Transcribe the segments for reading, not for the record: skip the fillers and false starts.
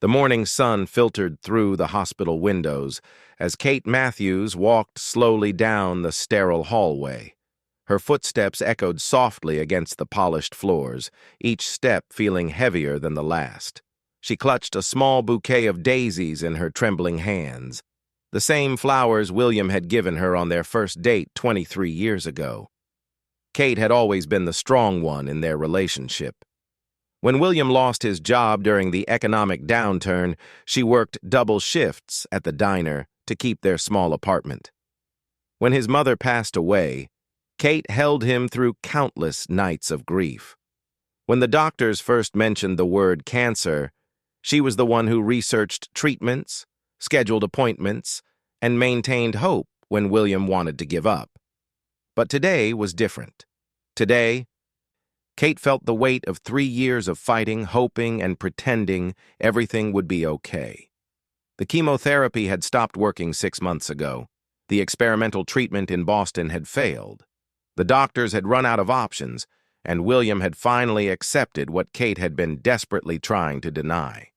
The morning sun filtered through the hospital windows as Kate Matthews walked slowly down the sterile hallway. Her footsteps echoed softly against the polished floors, each step feeling heavier than the last. She clutched a small bouquet of daisies in her trembling hands, the same flowers William had given her on their first date 23 years ago. Kate had always been the strong one in their relationship. When William lost his job during the economic downturn, she worked double shifts at the diner to keep their small apartment. When his mother passed away, Kate held him through countless nights of grief. When the doctors first mentioned the word cancer, she was the one who researched treatments, scheduled appointments, and maintained hope when William wanted to give up. But today was different. Today, Kate felt the weight of 3 years of fighting, hoping, and pretending everything would be okay. The chemotherapy had stopped working 6 months ago. The experimental treatment in Boston had failed. The doctors had run out of options, and William had finally accepted what Kate had been desperately trying to deny.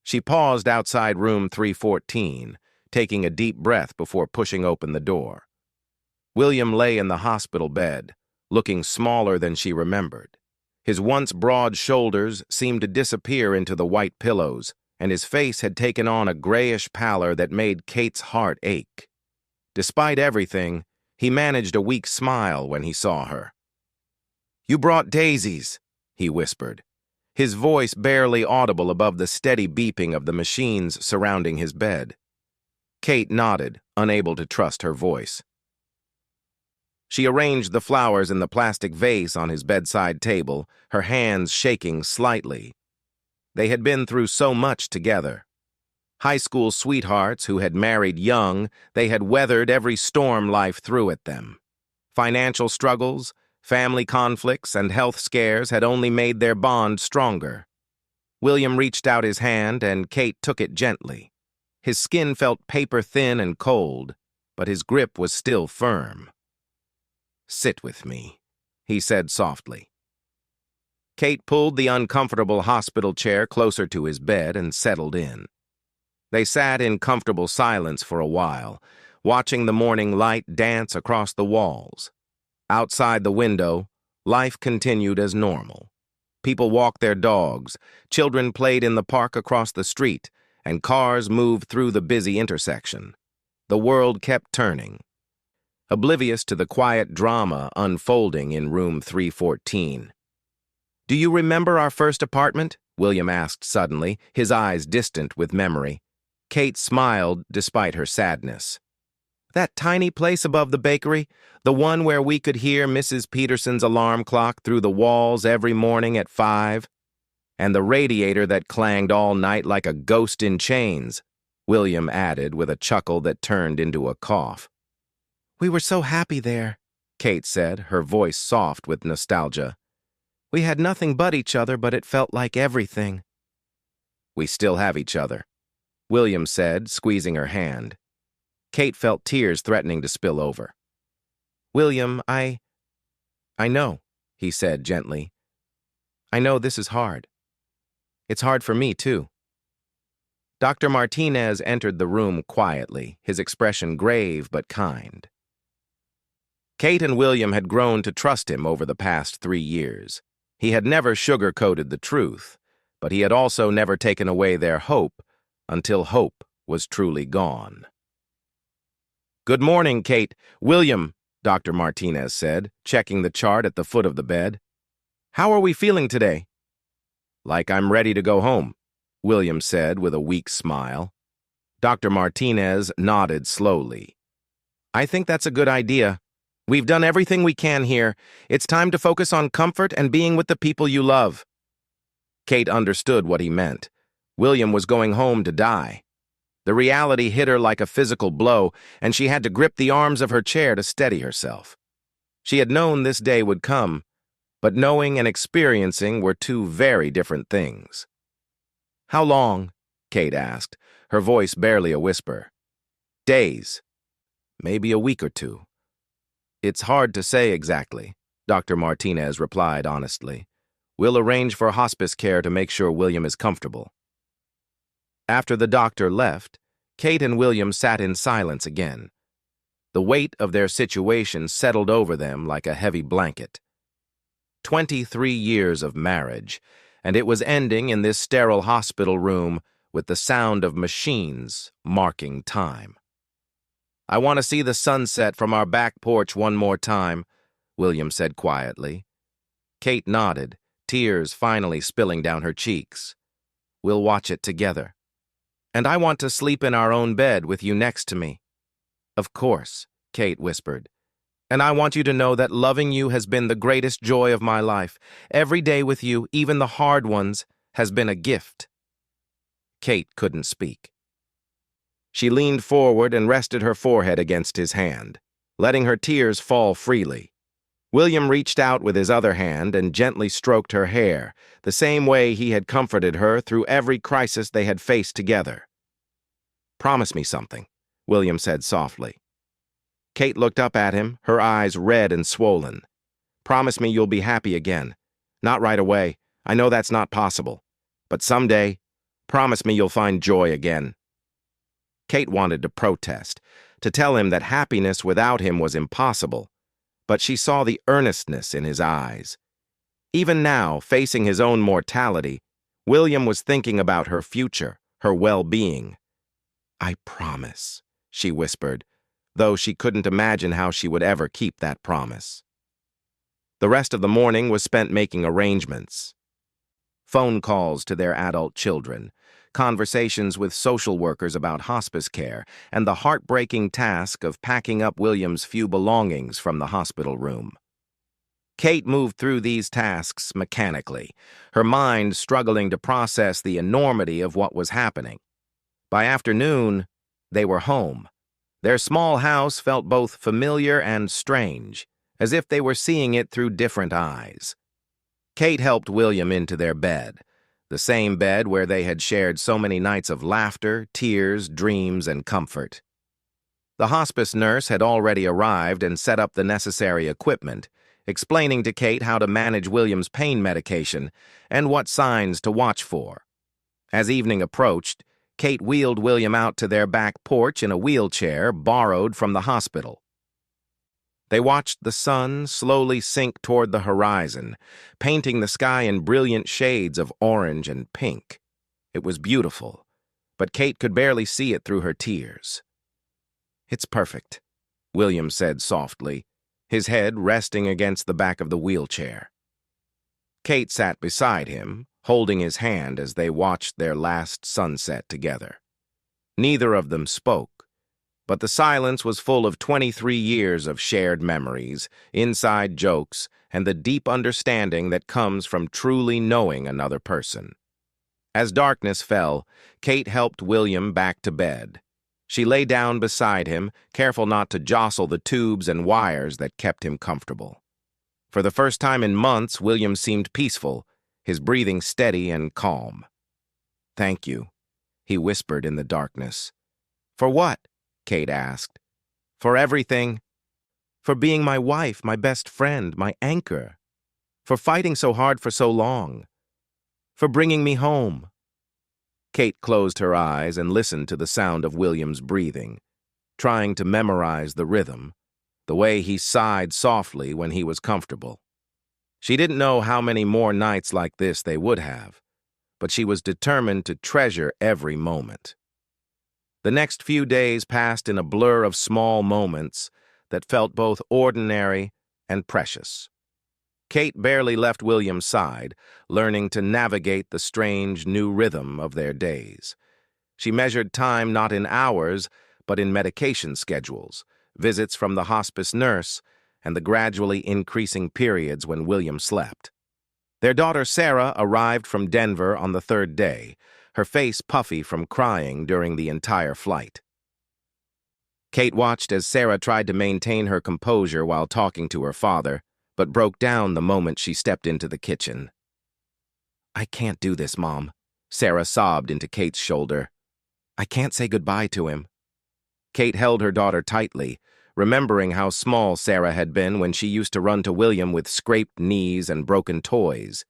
She paused outside room 314, taking a deep breath before pushing open the door. William lay in the hospital bed, looking smaller than she remembered. His once broad shoulders seemed to disappear into the white pillows, and his face had taken on a grayish pallor that made Kate's heart ache. Despite everything, he managed a weak smile when he saw her. "You brought daisies," he whispered, his voice barely audible above the steady beeping of the machines surrounding his bed. Kate nodded, unable to trust her voice. She arranged the flowers in the plastic vase on his bedside table, her hands shaking slightly. They had been through so much together. High school sweethearts who had married young, they had weathered every storm life threw at them. Financial struggles, family conflicts, and health scares had only made their bond stronger. William reached out his hand, and Kate took it gently. His skin felt paper-thin and cold, but his grip was still firm. "Sit with me," he said softly. Kate pulled the uncomfortable hospital chair closer to his bed and settled in. They sat in comfortable silence for a while, watching the morning light dance across the walls. Outside the window, life continued as normal. People walked their dogs, children played in the park across the street, and cars moved through the busy intersection. The world kept turning. Oblivious to the quiet drama unfolding in room 314. "Do you remember our first apartment?" William asked suddenly, his eyes distant with memory. Kate smiled despite her sadness. "That tiny place above the bakery, the one where we could hear Mrs. Peterson's alarm clock through the walls every morning at 5, and the radiator that clanged all night like a ghost in chains," William added with a chuckle that turned into a cough. "We were so happy there," Kate said, her voice soft with nostalgia. "We had nothing but each other, but it felt like everything." "We still have each other," William said, squeezing her hand. Kate felt tears threatening to spill over. "William, I know," he said gently. "I know this is hard. It's hard for me, too." Dr. Martinez entered the room quietly, his expression grave but kind. Kate and William had grown to trust him over the past 3 years. He had never sugar-coated the truth, but he had also never taken away their hope until hope was truly gone. "Good morning, Kate. William," Dr. Martinez said, checking the chart at the foot of the bed. "How are we feeling today?" "Like I'm ready to go home," William said with a weak smile. Dr. Martinez nodded slowly. "I think that's a good idea. We've done everything we can here. It's time to focus on comfort and being with the people you love." Kate understood what he meant. William was going home to die. The reality hit her like a physical blow, and she had to grip the arms of her chair to steady herself. She had known this day would come, but knowing and experiencing were two very different things. "How long?" Kate asked, her voice barely a whisper. "Days. Maybe a week or 2. "It's hard to say exactly," Dr. Martinez replied honestly. "We'll arrange for hospice care to make sure William is comfortable." After the doctor left, Kate and William sat in silence again. The weight of their situation settled over them like a heavy blanket. 23 years of marriage, and it was ending in this sterile hospital room with the sound of machines marking time. "I want to see the sunset from our back porch one more time," William said quietly. Kate nodded, tears finally spilling down her cheeks. "We'll watch it together. And I want to sleep in our own bed with you next to me." "Of course," Kate whispered. "And I want you to know that loving you has been the greatest joy of my life. Every day with you, even the hard ones, has been a gift." Kate couldn't speak. She leaned forward and rested her forehead against his hand, letting her tears fall freely. William reached out with his other hand and gently stroked her hair, the same way he had comforted her through every crisis they had faced together. "Promise me something," William said softly. Kate looked up at him, her eyes red and swollen. "Promise me you'll be happy again. Not right away. I know that's not possible. But someday, promise me you'll find joy again." Kate wanted to protest, to tell him that happiness without him was impossible, but she saw the earnestness in his eyes. Even now, facing his own mortality, William was thinking about her future, her well-being. "I promise," she whispered, though she couldn't imagine how she would ever keep that promise. The rest of the morning was spent making arrangements. Phone calls to their adult children, conversations with social workers about hospice care, and the heartbreaking task of packing up William's few belongings from the hospital room. Kate moved through these tasks mechanically, her mind struggling to process the enormity of what was happening. By afternoon, they were home. Their small house felt both familiar and strange, as if they were seeing it through different eyes. Kate helped William into their bed, the same bed where they had shared so many nights of laughter, tears, dreams, and comfort. The hospice nurse had already arrived and set up the necessary equipment, explaining to Kate how to manage William's pain medication and what signs to watch for. As evening approached, Kate wheeled William out to their back porch in a wheelchair borrowed from the hospital. They watched the sun slowly sink toward the horizon, painting the sky in brilliant shades of orange and pink. It was beautiful, but Kate could barely see it through her tears. "It's perfect," William said softly, his head resting against the back of the wheelchair. Kate sat beside him, holding his hand as they watched their last sunset together. Neither of them spoke, but the silence was full of 23 years of shared memories, inside jokes, and the deep understanding that comes from truly knowing another person. As darkness fell, Kate helped William back to bed. She lay down beside him, careful not to jostle the tubes and wires that kept him comfortable. For the first time in months, William seemed peaceful, his breathing steady and calm. "Thank you," he whispered in the darkness. "For what?" Kate asked. "For everything. For being my wife, my best friend, my anchor. For fighting so hard for so long. For bringing me home." Kate closed her eyes and listened to the sound of William's breathing, trying to memorize the rhythm, the way he sighed softly when he was comfortable. She didn't know how many more nights like this they would have, but she was determined to treasure every moment. The next few days passed in a blur of small moments that felt both ordinary and precious. Kate barely left William's side, learning to navigate the strange new rhythm of their days. She measured time not in hours, but in medication schedules, visits from the hospice nurse, and the gradually increasing periods when William slept. Their daughter Sarah arrived from Denver on the third day, her face puffy from crying during the entire flight. Kate watched as Sarah tried to maintain her composure while talking to her father, but broke down the moment she stepped into the kitchen. "I can't do this, Mom," Sarah sobbed into Kate's shoulder. "I can't say goodbye to him." Kate held her daughter tightly, remembering how small Sarah had been when she used to run to William with scraped knees and broken toys.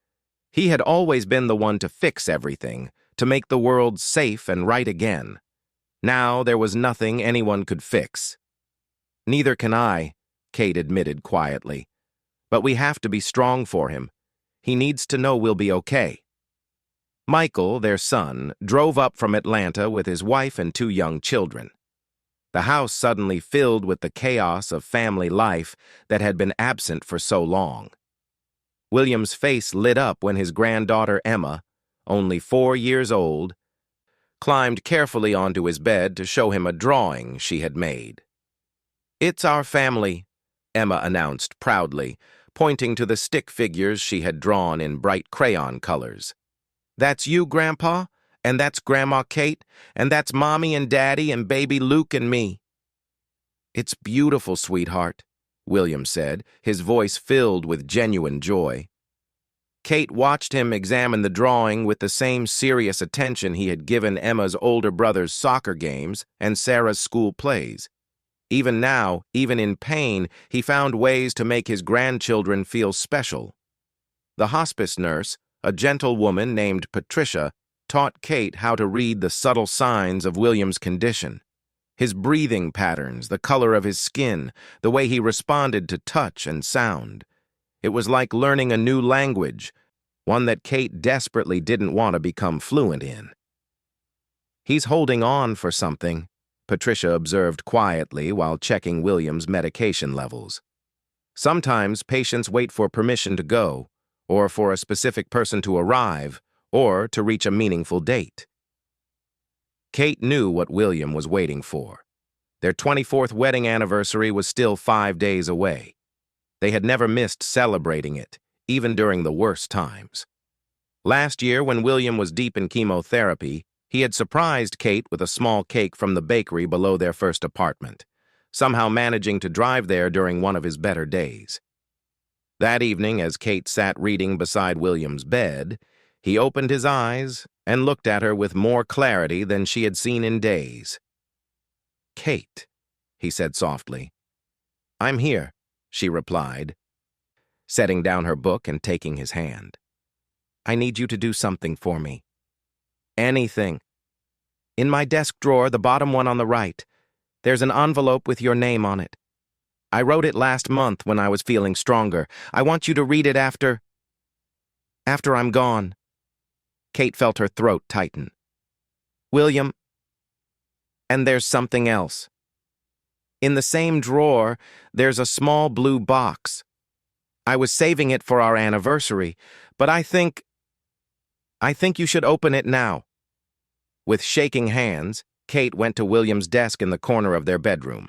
He had always been the one to fix everything, to make the world safe and right again. Now there was nothing anyone could fix. "Neither can I," Kate admitted quietly. "But we have to be strong for him. He needs to know we'll be okay." Michael, their son, drove up from Atlanta with his wife and 2 young children. The house suddenly filled with the chaos of family life that had been absent for so long. William's face lit up when his granddaughter Emma, only 4 years old, climbed carefully onto his bed to show him a drawing she had made. "It's our family," Emma announced proudly, pointing to the stick figures she had drawn in bright crayon colors. "That's you, Grandpa, and that's Grandma Kate, and that's Mommy and Daddy and baby Luke and me." "It's beautiful, sweetheart," William said, his voice filled with genuine joy. Kate watched him examine the drawing with the same serious attention he had given Emma's older brother's soccer games and Sarah's school plays. Even now, even in pain, he found ways to make his grandchildren feel special. The hospice nurse, a gentle woman named Patricia, taught Kate how to read the subtle signs of William's condition. His breathing patterns, the color of his skin, the way he responded to touch and sound. It was like learning a new language, one that Kate desperately didn't want to become fluent in. "He's holding on for something," Patricia observed quietly while checking William's medication levels. "Sometimes patients wait for permission to go, or for a specific person to arrive, or to reach a meaningful date." Kate knew what William was waiting for. Their 24th wedding anniversary was still 5 days away. They had never missed celebrating it, even during the worst times. Last year, when William was deep in chemotherapy, he had surprised Kate with a small cake from the bakery below their first apartment, somehow managing to drive there during one of his better days. That evening, as Kate sat reading beside William's bed, he opened his eyes and looked at her with more clarity than she had seen in days. "Kate," he said softly. "I'm here," she replied, setting down her book and taking his hand. "I need you to do something for me." "Anything." "In my desk drawer, the bottom one on the right, there's an envelope with your name on it. I wrote it last month when I was feeling stronger. I want you to read it after I'm gone." Kate felt her throat tighten. "William, and there's something else. In the same drawer, there's a small blue box. I was saving it for our anniversary, but I think you should open it now." With shaking hands, Kate went to William's desk in the corner of their bedroom.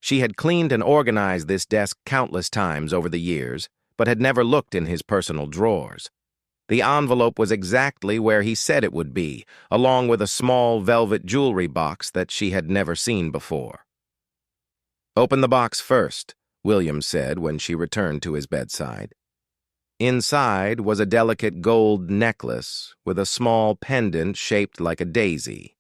She had cleaned and organized this desk countless times over the years, but had never looked in his personal drawers. The envelope was exactly where he said it would be, along with a small velvet jewelry box that she had never seen before. "Open the box first," William said when she returned to his bedside. Inside was a delicate gold necklace with a small pendant shaped like a daisy.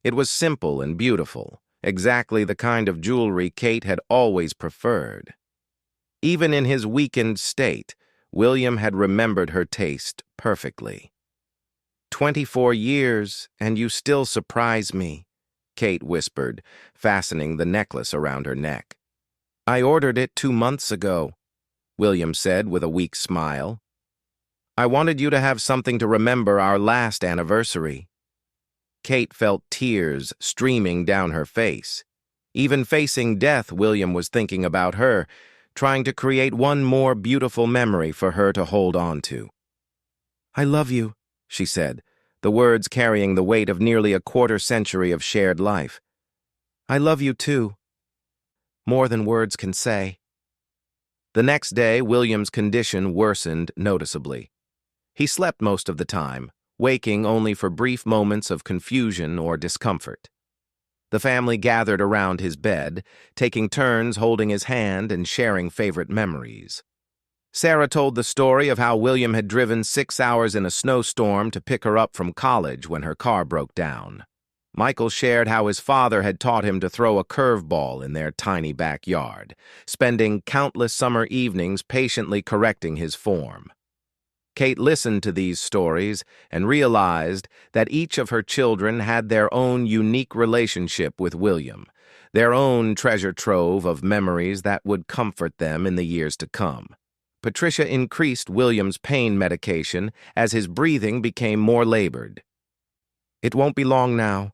It was simple and beautiful, exactly the kind of jewelry Kate had always preferred. Even in his weakened state, William had remembered her taste perfectly. 24 years, and you still surprise me," Kate whispered, fastening the necklace around her neck. "I ordered it 2 months ago," William said with a weak smile. "I wanted you to have something to remember our last anniversary." Kate felt tears streaming down her face. Even facing death, William was thinking about her, trying to create one more beautiful memory for her to hold on to. "I love you," she said, the words carrying the weight of nearly a quarter-century of shared life. "I love you too. More than words can say." The next day, William's condition worsened noticeably. He slept most of the time, waking only for brief moments of confusion or discomfort. The family gathered around his bed, taking turns holding his hand and sharing favorite memories. Sarah told the story of how William had driven 6 hours in a snowstorm to pick her up from college when her car broke down. Michael shared how his father had taught him to throw a curveball in their tiny backyard, spending countless summer evenings patiently correcting his form. Kate listened to these stories and realized that each of her children had their own unique relationship with William, their own treasure trove of memories that would comfort them in the years to come. Patricia increased William's pain medication as his breathing became more labored. "It won't be long now,"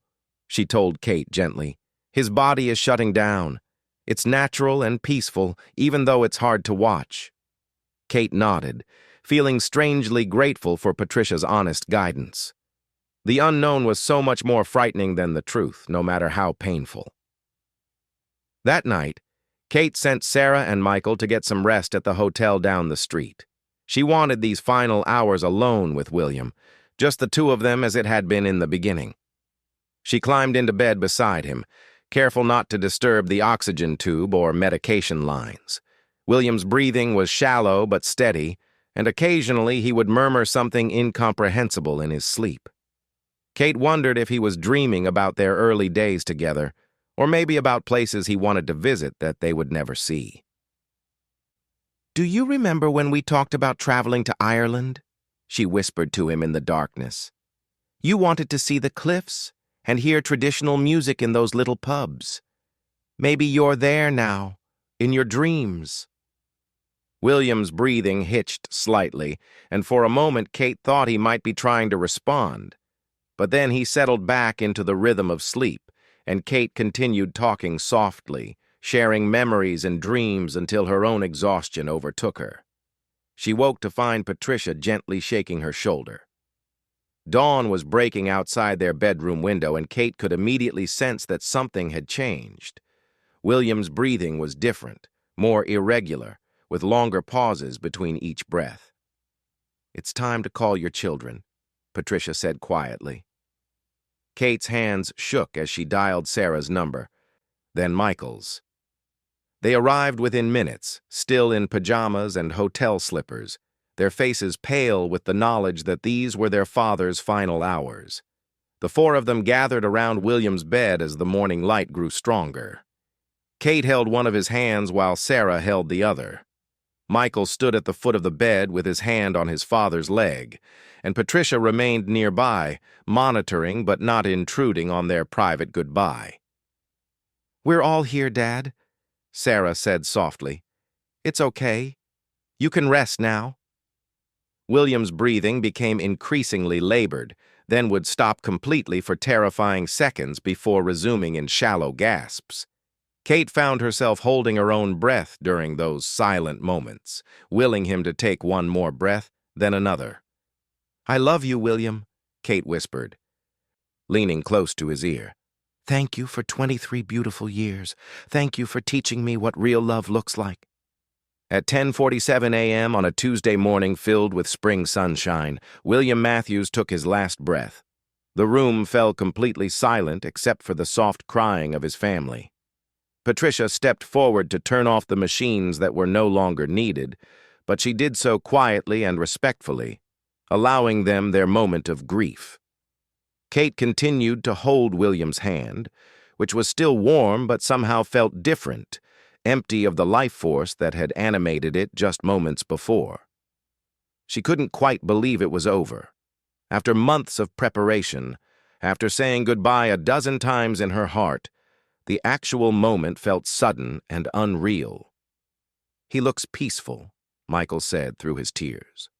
she told Kate gently. "His body is shutting down. It's natural and peaceful, even though it's hard to watch." Kate nodded, feeling strangely grateful for Patricia's honest guidance. The unknown was so much more frightening than the truth, no matter how painful. That night, Kate sent Sarah and Michael to get some rest at the hotel down the street. She wanted these final hours alone with William, just the two of them as it had been in the beginning. She climbed into bed beside him, careful not to disturb the oxygen tube or medication lines. William's breathing was shallow but steady, and occasionally he would murmur something incomprehensible in his sleep. Kate wondered if he was dreaming about their early days together, or maybe about places he wanted to visit that they would never see. "Do you remember when we talked about traveling to Ireland?" she whispered to him in the darkness. "You wanted to see the cliffs and hear traditional music in those little pubs. Maybe you're there now, in your dreams." William's breathing hitched slightly, and for a moment Kate thought he might be trying to respond. But then he settled back into the rhythm of sleep, and Kate continued talking softly, sharing memories and dreams until her own exhaustion overtook her. She woke to find Patricia gently shaking her shoulder. Dawn was breaking outside their bedroom window, and Kate could immediately sense that something had changed. William's breathing was different, more irregular, with longer pauses between each breath. "It's time to call your children," Patricia said quietly. Kate's hands shook as she dialed Sarah's number, then Michael's. They arrived within minutes, still in pajamas and hotel slippers, their faces pale with the knowledge that these were their father's final hours. The four of them gathered around William's bed as the morning light grew stronger. Kate held one of his hands while Sarah held the other. Michael stood at the foot of the bed with his hand on his father's leg, and Patricia remained nearby, monitoring but not intruding on their private goodbye. "We're all here, Dad," Sarah said softly. "It's okay. You can rest now." William's breathing became increasingly labored, then would stop completely for terrifying seconds before resuming in shallow gasps. Kate found herself holding her own breath during those silent moments, willing him to take one more breath, then another. "I love you, William," Kate whispered, leaning close to his ear. "Thank you for 23 beautiful years. Thank you for teaching me what real love looks like." At 10:47 a.m. on a Tuesday morning filled with spring sunshine, William Matthews took his last breath. The room fell completely silent except for the soft crying of his family. Patricia stepped forward to turn off the machines that were no longer needed, but she did so quietly and respectfully, allowing them their moment of grief. Kate continued to hold William's hand, which was still warm but somehow felt different, empty of the life force that had animated it just moments before. She couldn't quite believe it was over. After months of preparation, after saying goodbye a dozen times in her heart, the actual moment felt sudden and unreal. "He looks peaceful," Michael said through his tears.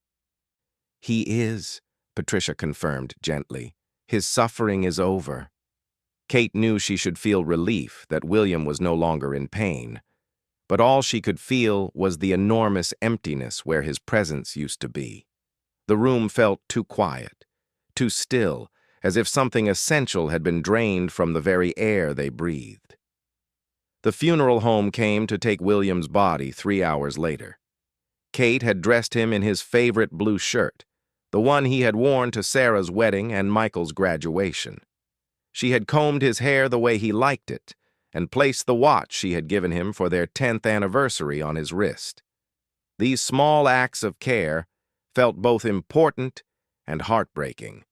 "He is," Patricia confirmed gently. "His suffering is over." Kate knew she should feel relief that William was no longer in pain, but all she could feel was the enormous emptiness where his presence used to be. The room felt too quiet, too still, as if something essential had been drained from the very air they breathed. The funeral home came to take William's body 3 hours later. Kate had dressed him in his favorite blue shirt, the one he had worn to Sarah's wedding and Michael's graduation. She had combed his hair the way he liked it, and placed the watch she had given him for their 10th anniversary on his wrist. These small acts of care felt both important and heartbreaking.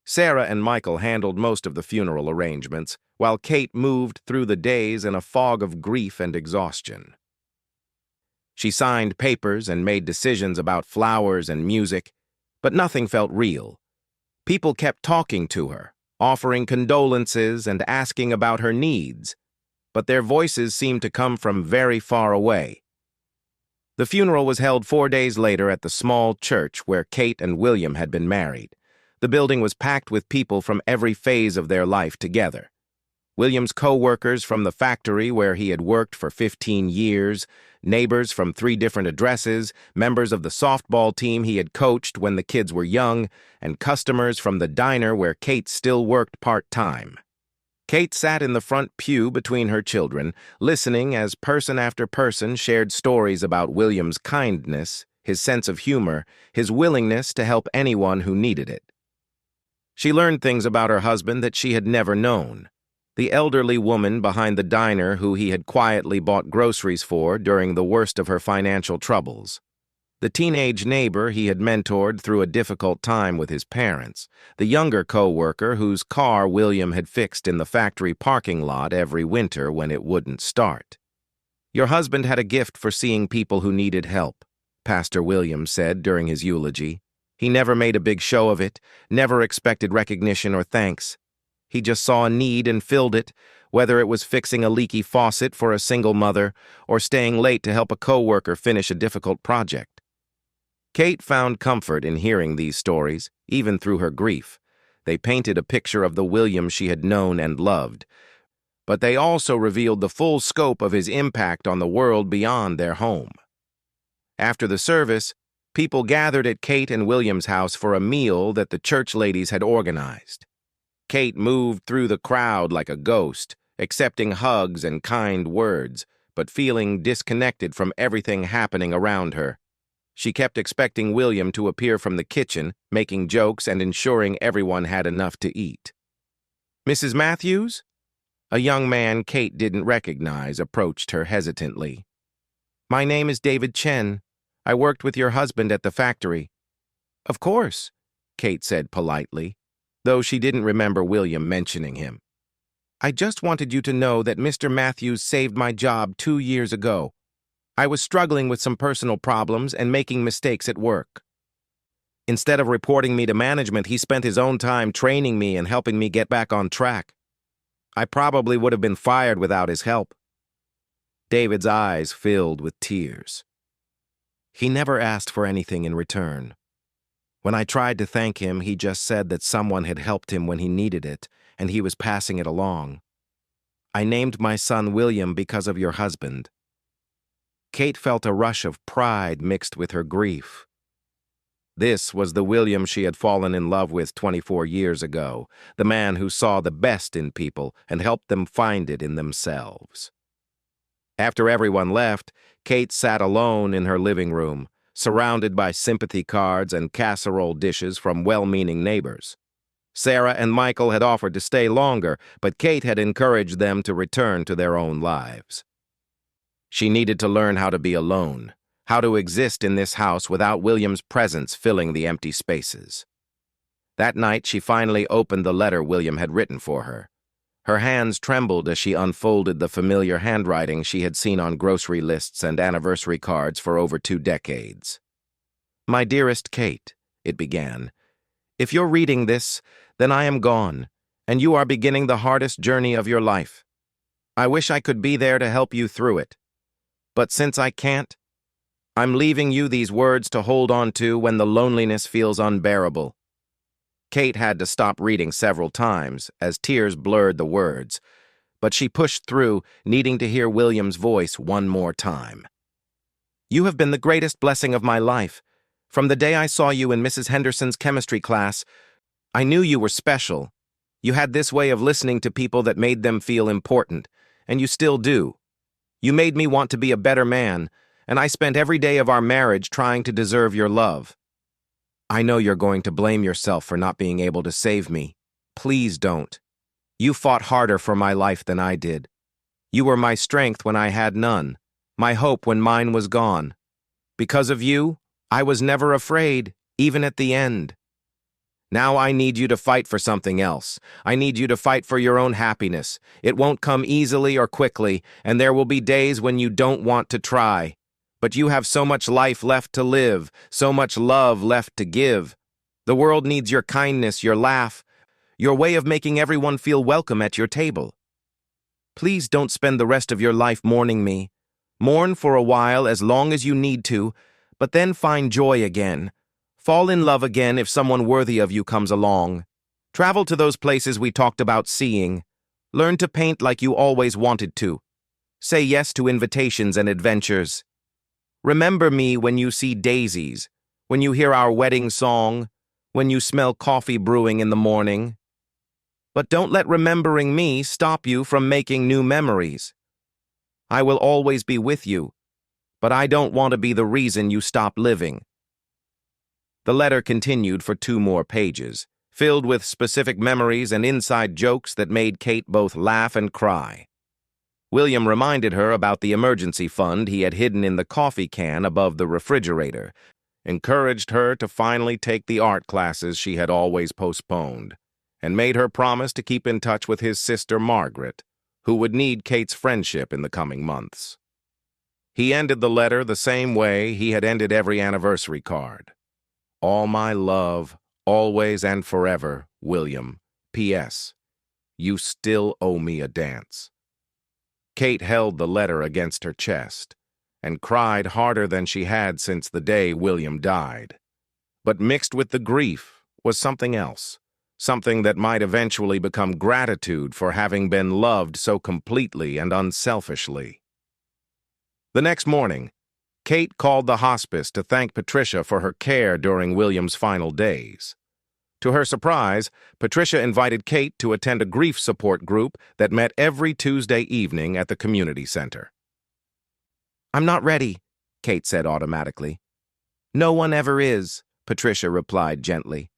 Sarah and Michael handled most of the funeral arrangements, while Kate moved through the days in a fog of grief and exhaustion. She signed papers and made decisions about flowers and music, But nothing felt real. People kept talking to her, offering condolences and asking about her needs, but their voices seemed to come from very far away. The funeral was held 4 days later at the small church where Kate and William had been married. The building was packed with people from every phase of their life together. William's co-workers from the factory where he had worked for 15 years, neighbors from 3 different addresses, members of the softball team he had coached when the kids were young, and customers from the diner where Kate still worked part-time. Kate sat in the front pew between her children, listening as person after person shared stories about William's kindness, his sense of humor, his willingness to help anyone who needed it. She learned things about her husband that she had never known. The elderly woman behind the diner who he had quietly bought groceries for during the worst of her financial troubles. The teenage neighbor he had mentored through a difficult time with his parents. The younger co-worker whose car William had fixed in the factory parking lot every winter when it wouldn't start. "Your husband had a gift for seeing people who needed help," Pastor William said during his eulogy. "He never made a big show of it, never expected recognition or thanks. He just saw a need and filled it, whether it was fixing a leaky faucet for a single mother or staying late to help a co-worker finish a difficult project." Kate found comfort in hearing these stories, even through her grief. They painted a picture of the William she had known and loved, but they also revealed the full scope of his impact on the world beyond their home. After the service, people gathered at Kate and William's house for a meal that the church ladies had organized. Kate moved through the crowd like a ghost, accepting hugs and kind words, but feeling disconnected from everything happening around her. She kept expecting William to appear from the kitchen, making jokes and ensuring everyone had enough to eat. "Mrs. Matthews?" A young man Kate didn't recognize approached her hesitantly. "My name is David Chen. I worked with your husband at the factory." "Of course," Kate said politely, though she didn't remember William mentioning him. "I just wanted you to know that Mr. Matthews saved my job 2 years ago. I was struggling with some personal problems and making mistakes at work. Instead of reporting me to management, he spent his own time training me and helping me get back on track. I probably would have been fired without his help." David's eyes filled with tears. "He never asked for anything in return. When I tried to thank him, he just said that someone had helped him when he needed it, and he was passing it along. I named my son William because of your husband." Kate felt a rush of pride mixed with her grief. This was the William she had fallen in love with 24 years ago, the man who saw the best in people and helped them find it in themselves. After everyone left, Kate sat alone in her living room, surrounded by sympathy cards and casserole dishes from well-meaning neighbors. Sarah and Michael had offered to stay longer, but Kate had encouraged them to return to their own lives. She needed to learn how to be alone, how to exist in this house without William's presence filling the empty spaces. That night, she finally opened the letter William had written for her. Her hands trembled as she unfolded the familiar handwriting she had seen on grocery lists and anniversary cards for over 2 decades. "My dearest Kate," it began, "if you're reading this, then I am gone, and you are beginning the hardest journey of your life. I wish I could be there to help you through it. But since I can't, I'm leaving you these words to hold on to when the loneliness feels unbearable." Kate had to stop reading several times as tears blurred the words, but she pushed through, needing to hear William's voice one more time. "You have been the greatest blessing of my life. From the day I saw you in Mrs. Henderson's chemistry class, I knew you were special. You had this way of listening to people that made them feel important, and you still do. You made me want to be a better man, and I spent every day of our marriage trying to deserve your love. I know you're going to blame yourself for not being able to save me. Please don't. You fought harder for my life than I did. You were my strength when I had none, my hope when mine was gone. Because of you, I was never afraid, even at the end. Now I need you to fight for something else. I need you to fight for your own happiness. It won't come easily or quickly, and there will be days when you don't want to try. But you have so much life left to live, so much love left to give. The world needs your kindness, your laugh, your way of making everyone feel welcome at your table. Please don't spend the rest of your life mourning me. Mourn for a while as long as you need to, but then find joy again. Fall in love again if someone worthy of you comes along. Travel to those places we talked about seeing. Learn to paint like you always wanted to. Say yes to invitations and adventures. Remember me when you see daisies, when you hear our wedding song, when you smell coffee brewing in the morning. But don't let remembering me stop you from making new memories. I will always be with you, but I don't want to be the reason you stop living. The letter continued for 2 more pages, filled with specific memories and inside jokes that made Kate both laugh and cry. William reminded her about the emergency fund he had hidden in the coffee can above the refrigerator, encouraged her to finally take the art classes she had always postponed, and made her promise to keep in touch with his sister Margaret, who would need Kate's friendship in the coming months. He ended the letter the same way he had ended every anniversary card. All my love, always and forever, William. P.S. You still owe me a dance. Kate held the letter against her chest and cried harder than she had since the day William died. But mixed with the grief was something else, something that might eventually become gratitude for having been loved so completely and unselfishly. The next morning, Kate called the hospice to thank Patricia for her care during William's final days. To her surprise, Patricia invited Kate to attend a grief support group that met every Tuesday evening at the community center. "I'm not ready," Kate said automatically. "No one ever is," Patricia replied gently.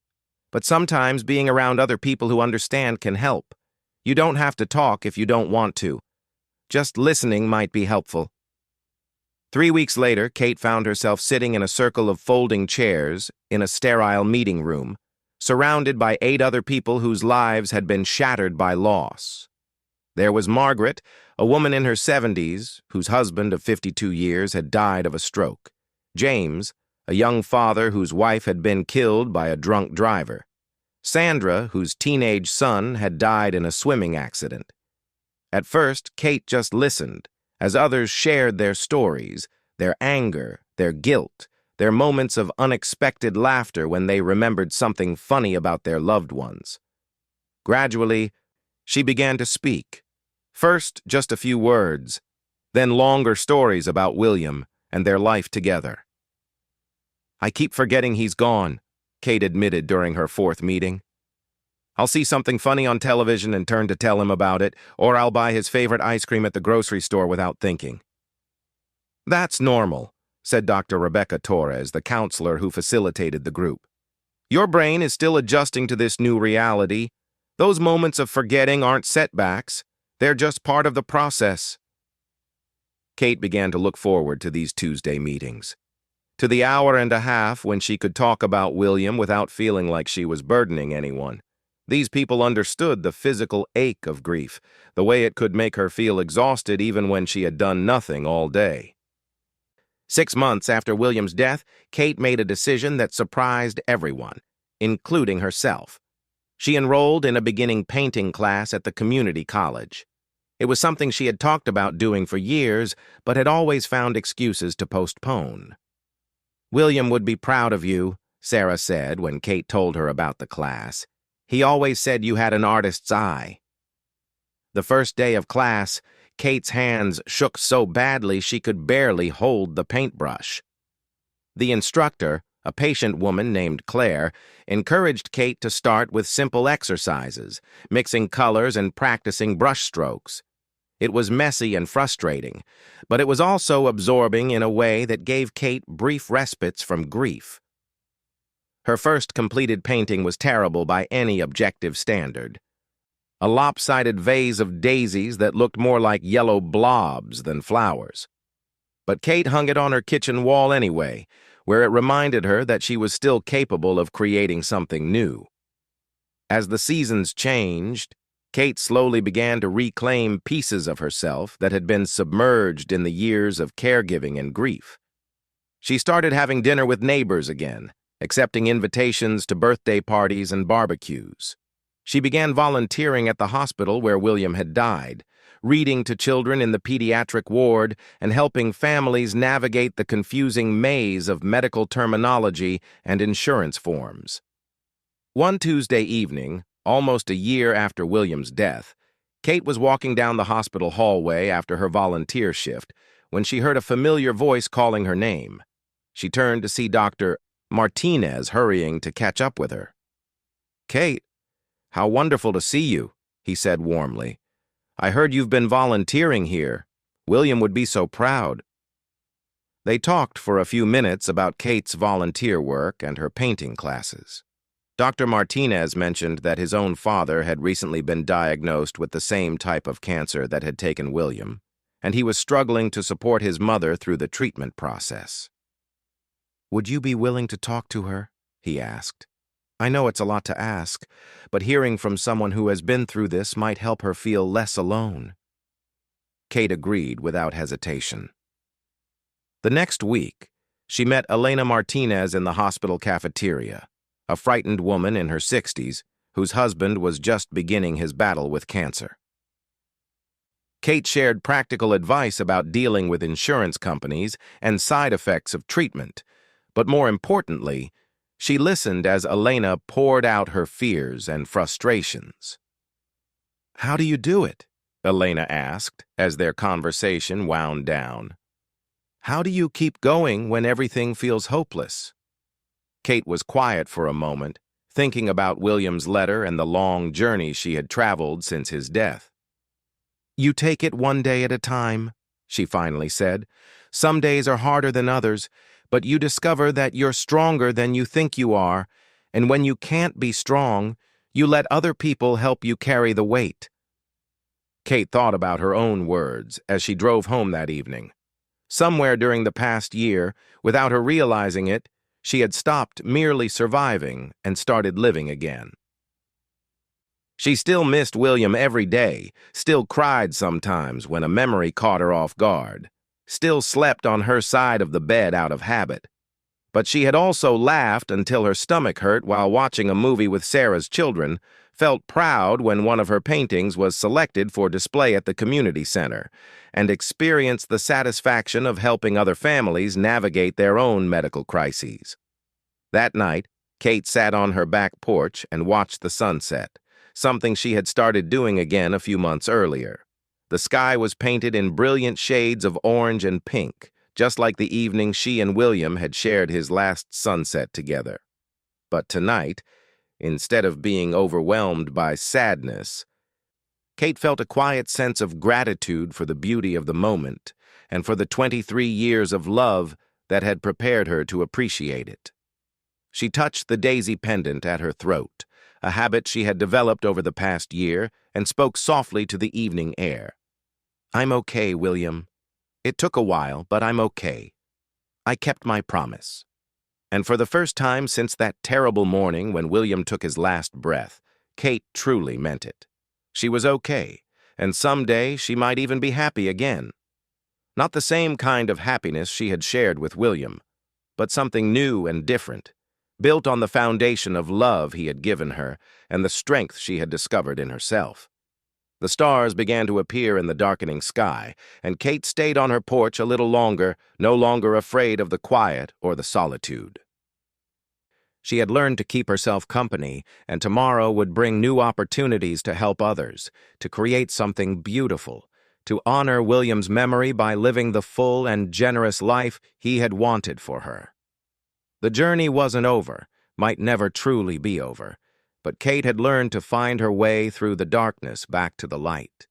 "But sometimes being around other people who understand can help. You don't have to talk if you don't want to. Just listening might be helpful." 3 weeks later, Kate found herself sitting in a circle of folding chairs in a sterile meeting room, surrounded by 8 other people whose lives had been shattered by loss. There was Margaret, a woman in her 70s, whose husband of 52 years had died of a stroke. James, a young father whose wife had been killed by a drunk driver. Sandra, whose teenage son had died in a swimming accident. At first, Kate just listened, as others shared their stories, their anger, their guilt, their moments of unexpected laughter when they remembered something funny about their loved ones. Gradually, she began to speak. First, just a few words, then longer stories about William and their life together. "I keep forgetting he's gone," Kate admitted during her 4th meeting. "I'll see something funny on television and turn to tell him about it, or I'll buy his favorite ice cream at the grocery store without thinking." "That's normal," said Dr. Rebecca Torres, the counselor who facilitated the group. "Your brain is still adjusting to this new reality. Those moments of forgetting aren't setbacks. They're just part of the process." Kate began to look forward to these Tuesday meetings, to the hour and a half when she could talk about William without feeling like she was burdening anyone. These people understood the physical ache of grief, the way it could make her feel exhausted even when she had done nothing all day. 6 months after William's death, Kate made a decision that surprised everyone, including herself. She enrolled in a beginning painting class at the community college. It was something she had talked about doing for years, but had always found excuses to postpone. "William would be proud of you," Sarah said when Kate told her about the class. "He always said you had an artist's eye." The first day of class, Kate's hands shook so badly she could barely hold the paintbrush. The instructor, a patient woman named Claire, encouraged Kate to start with simple exercises, mixing colors and practicing brush strokes. It was messy and frustrating, but it was also absorbing in a way that gave Kate brief respites from grief. Her first completed painting was terrible by any objective standard. A lopsided vase of daisies that looked more like yellow blobs than flowers. But Kate hung it on her kitchen wall anyway, where it reminded her that she was still capable of creating something new. As the seasons changed, Kate slowly began to reclaim pieces of herself that had been submerged in the years of caregiving and grief. She started having dinner with neighbors again, accepting invitations to birthday parties and barbecues. She began volunteering at the hospital where William had died, reading to children in the pediatric ward and helping families navigate the confusing maze of medical terminology and insurance forms. One Tuesday evening, almost a year after William's death, Kate was walking down the hospital hallway after her volunteer shift when she heard a familiar voice calling her name. She turned to see Dr. Martinez hurrying to catch up with her. "Kate, how wonderful to see you," he said warmly. "I heard you've been volunteering here. William would be so proud." They talked for a few minutes about Kate's volunteer work and her painting classes. Dr. Martinez mentioned that his own father had recently been diagnosed with the same type of cancer that had taken William, and he was struggling to support his mother through the treatment process. "Would you be willing to talk to her?" he asked. "I know it's a lot to ask, but hearing from someone who has been through this might help her feel less alone." Kate agreed without hesitation. The next week, she met Elena Martinez in the hospital cafeteria, a frightened woman in her 60s whose husband was just beginning his battle with cancer. Kate shared practical advice about dealing with insurance companies and side effects of treatment, but more importantly, she listened as Elena poured out her fears and frustrations. "How do you do it?" Elena asked as their conversation wound down. "How do you keep going when everything feels hopeless?" Kate was quiet for a moment, thinking about William's letter and the long journey she had traveled since his death. "You take it one day at a time," she finally said. "Some days are harder than others, but you discover that you're stronger than you think you are, and when you can't be strong, you let other people help you carry the weight." Kate thought about her own words as she drove home that evening. Somewhere during the past year, without her realizing it, she had stopped merely surviving and started living again. She still missed William every day, still cried sometimes when a memory caught her off guard, still slept on her side of the bed out of habit. But she had also laughed until her stomach hurt while watching a movie with Sarah's children, felt proud when one of her paintings was selected for display at the community center, and experienced the satisfaction of helping other families navigate their own medical crises. That night, Kate sat on her back porch and watched the sunset, something she had started doing again a few months earlier. The sky was painted in brilliant shades of orange and pink, just like the evening she and William had shared his last sunset together. But tonight, instead of being overwhelmed by sadness, Kate felt a quiet sense of gratitude for the beauty of the moment and for the 23 years of love that had prepared her to appreciate it. She touched the daisy pendant at her throat, a habit she had developed over the past year, and spoke softly to the evening air. "I'm okay, William. It took a while, but I'm okay. I kept my promise." And for the first time since that terrible morning when William took his last breath, Kate truly meant it. She was okay, and someday she might even be happy again. Not the same kind of happiness she had shared with William, but something new and different, built on the foundation of love he had given her and the strength she had discovered in herself. The stars began to appear in the darkening sky, and Kate stayed on her porch a little longer, no longer afraid of the quiet or the solitude. She had learned to keep herself company, and tomorrow would bring new opportunities to help others, to create something beautiful, to honor William's memory by living the full and generous life he had wanted for her. The journey wasn't over, might never truly be over, but Kate had learned to find her way through the darkness back to the light.